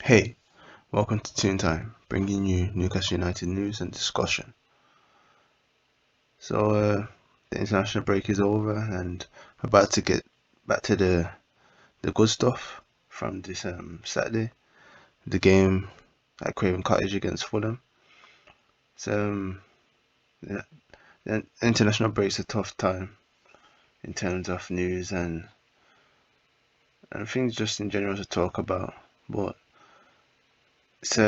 Hey, welcome to Toontyme, bringing you Newcastle United news and discussion. The international break is over, and we're about to get back to the good stuff from this Saturday, the game at Craven Cottage against Fulham. So, yeah, the international break's a tough time in terms of news and things just in general to talk about, but it's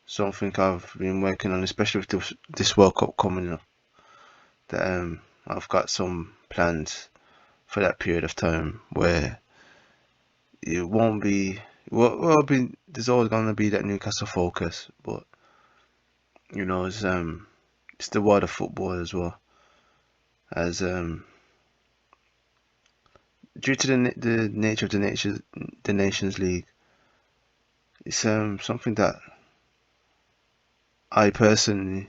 something I've been working on, especially with this World Cup coming up. That I've got some plans for that period of time where it won't be there's always gonna be that Newcastle focus, but it's the world of football as well as due to the nature of the Nations League. It's something that I personally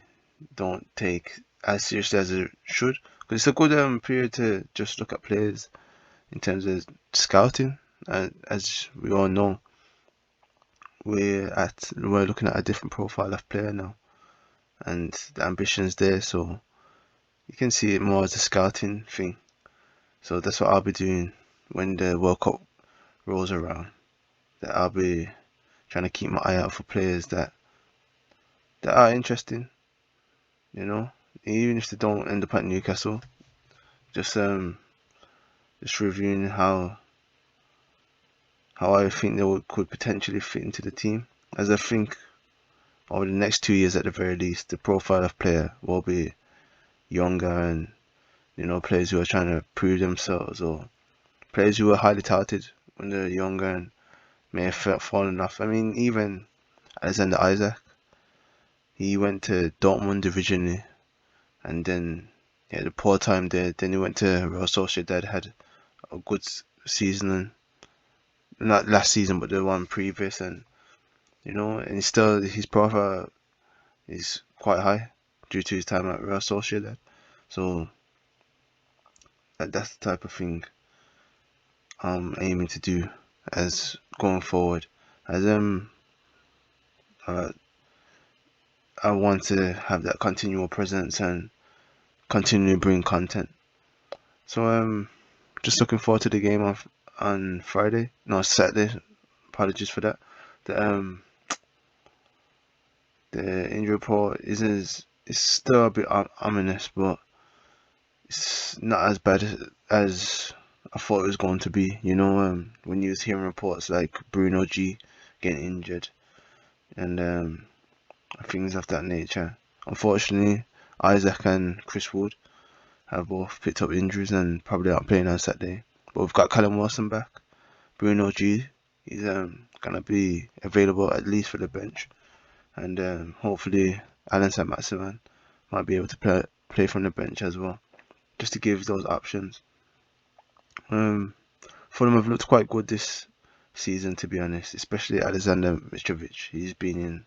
don't take as seriously as it should, because it's a good period to just look at players in terms of scouting. And as we all know, we're looking at a different profile of player now, and the ambition's there. So you can see it more as a scouting thing. So that's what I'll be doing when the World Cup rolls around. That I'll be trying to keep my eye out for players that are interesting. You know, even if they don't end up at Newcastle, just just reviewing how I think could potentially fit into the team. As I think over the next 2 years at the very least, the profile of player will be younger and players who are trying to prove themselves, or players who were highly touted when they're younger and may have fallen off. I mean, even Alexander Isaac, he went to Dortmund originally, and then he had a poor time there. Then he went to Real Sociedad, had a good season, not last season, but the one previous, and and still his profile is quite high due to his time at Real Sociedad. So that's the type of thing I'm aiming to do as going forward. As uh, I want to have that continual presence and continue bring content. So just looking forward to the game on Friday. No, Saturday. Apologies for that. The um the injury report is still a bit ominous, but it's not as bad as I thought it was going to be. When you was hearing reports like Bruno G getting injured and things of that nature. Unfortunately, Isaac and Chris Wood have both picked up injuries and probably aren't playing on Saturday. But we've got Callum Wilson back. Bruno G is gonna be available at least for the bench, and hopefully Alan Saint-Maximin might be able to play from the bench as well, just to give those options. Fulham have looked quite good this season, to be honest, especially Alexander Mitrovic. He's been in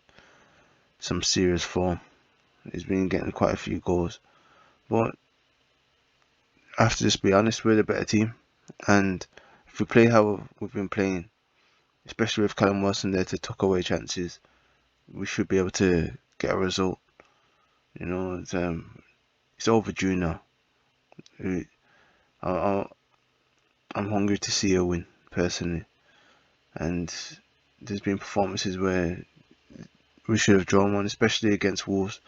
some serious form. He's been getting quite a few goals. But I have to just be honest, we're the better team. And if we play how we've been playing, especially with Callum Wilson there to tuck away chances, we should be able to get a result. It's overdue now. I, I, I'm hungry to see a win, personally. And there's been performances where we should have drawn one, especially against Wolves.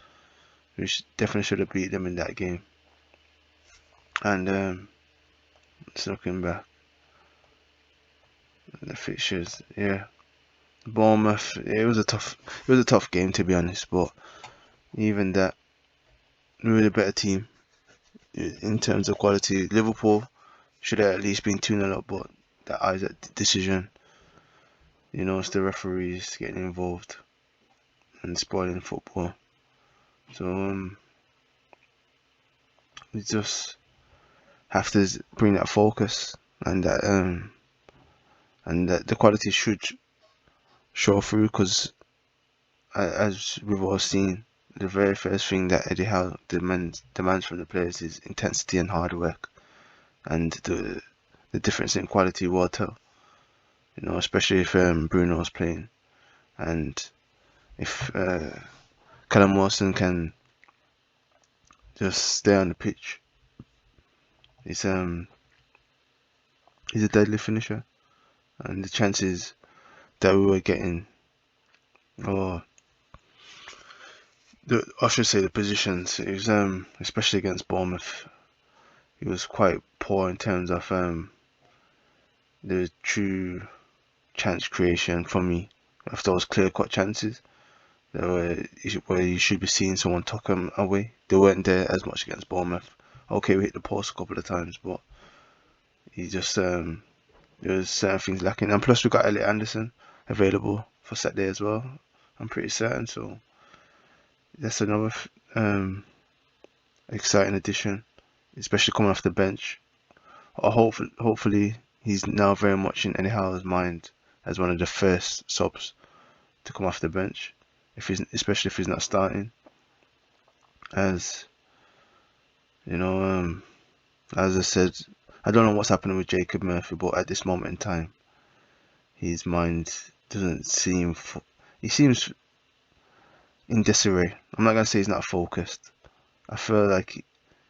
We definitely should have beat them in that game. And just looking back, the fixtures, yeah, Bournemouth. It was a tough game, to be honest. But even that, we were the better team in terms of quality. Liverpool should have at least been 2-0 up, but that Isaac decision, it's the referees getting involved and spoiling football. So we just have to bring that focus, and that the quality should show through, because as we've all seen, the very first thing that Eddie Howe demands from the players is intensity and hard work, and the difference in quality will tell. Especially if Bruno's playing. and if Callum Wilson can just stay on the pitch, he's a deadly finisher, and the chances that we were getting, or I should say the positions, it was especially against Bournemouth, he was quite poor in terms of the true chance creation for me. If those clear cut chances, where you should be seeing someone tuck them away, they weren't there as much against Bournemouth. Okay, we hit the post a couple of times, but he just there was certain things lacking, and plus we got Elliot Anderson available for Saturday as well. I'm pretty certain, so that's another exciting addition, especially coming off the bench. Hopefully, he's now very much in Eddie Howe's mind as one of the first subs to come off the bench, especially if he's not starting. As you know, as I said, I don't know what's happening with Jacob Murphy, but at this moment in time, his mind doesn't seem. He seems in disarray. I'm not gonna say he's not focused. I feel like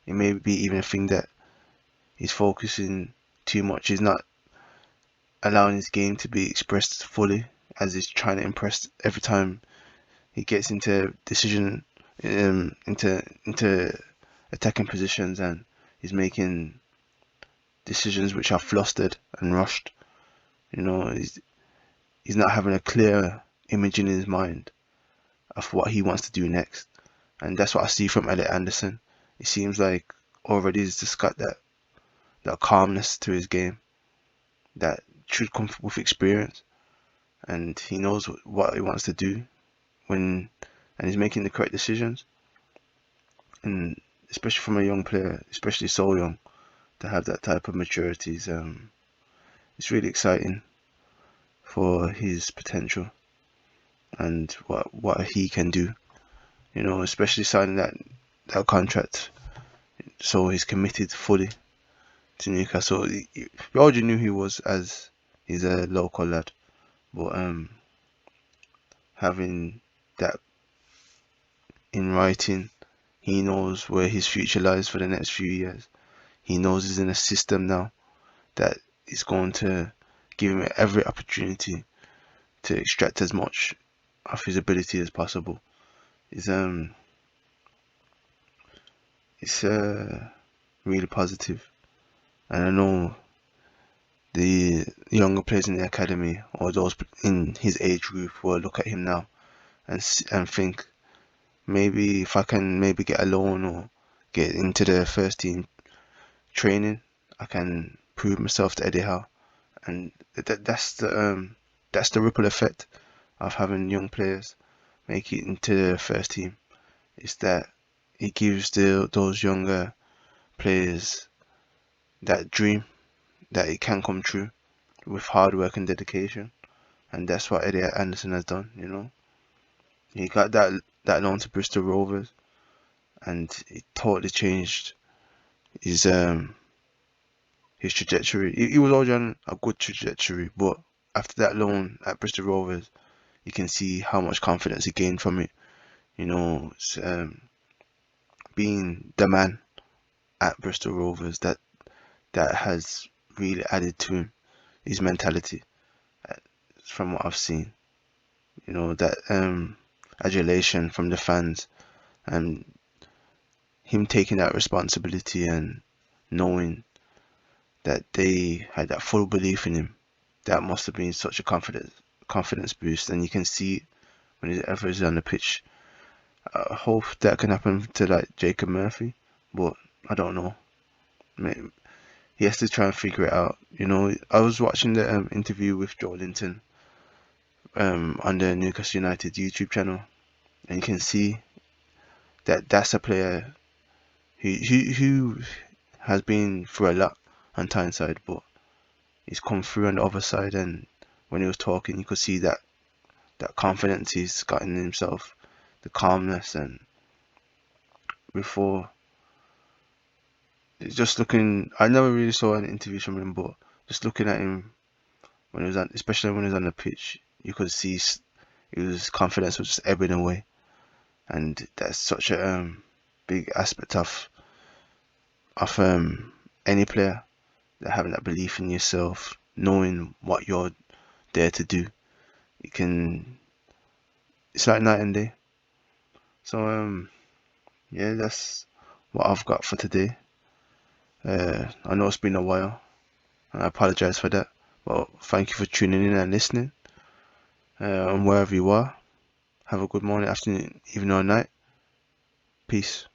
it may be even a thing that he's focusing too much. He's not allowing his game to be expressed fully, as he's trying to impress every time he gets into into attacking positions, and he's making decisions which are flustered and rushed. You know, he's not having a clear image in his mind of what he wants to do next, and that's what I see from Elliot Anderson. It seems like already he's just got that calmness to his game that should come with experience, and he knows what he wants to do and he's making the correct decisions. And especially from a young player, especially so young, to have that type of maturity is it's really exciting for his potential and what he can do. You know, especially signing that contract, so he's committed fully to Newcastle. We already knew he was, as he's a local lad, but having that in writing, he knows where his future lies for the next few years. He knows he's in a system now that is going to give him every opportunity to extract as much of his ability as possible. It's really positive, and I know the younger players in the academy or those in his age group will look at him now and think, maybe if I can maybe get a loan or get into the first team training, I can prove myself to Eddie Howe, and that's the ripple effect of having young players make it into the first team. Is that it gives those younger players that dream that it can come true with hard work and dedication, and that's what Eddie Anderson has done. You know, he got that loan to Bristol Rovers, and it totally changed his trajectory. He was already on a good trajectory, but after that loan at Bristol Rovers, you can see how much confidence he gained from it. You know, being the man at Bristol Rovers, that has really added to his mentality, from what I've seen. You know, that adulation from the fans, and him taking that responsibility and knowing that they had that full belief in him. That must have been such a confidence boost, and you can see when he's ever is on the pitch. I hope that can happen to like Jacob Murphy, but I don't know. Maybe he has to try and figure it out. You know, I was watching the interview with Joe Linton on the Newcastle United YouTube channel, and you can see that that's a player who has been through a lot on Tyneside, but he's come through on the other side, and when he was talking, you could see that confidence he's got in himself, the calmness, and before, it's just looking. I never really saw any interviews from him, but just looking at him when he was on, especially when he was on the pitch, you could see His confidence was just ebbing away, and that's such a big aspect of any player, that having that belief in yourself, knowing what you're there to do. It's like night and day. So yeah, that's what I've got for today. I know it's been a while, and I apologize for that. Well, thank you for tuning in and listening. And wherever you are, have a good morning, afternoon, evening, or night. Peace.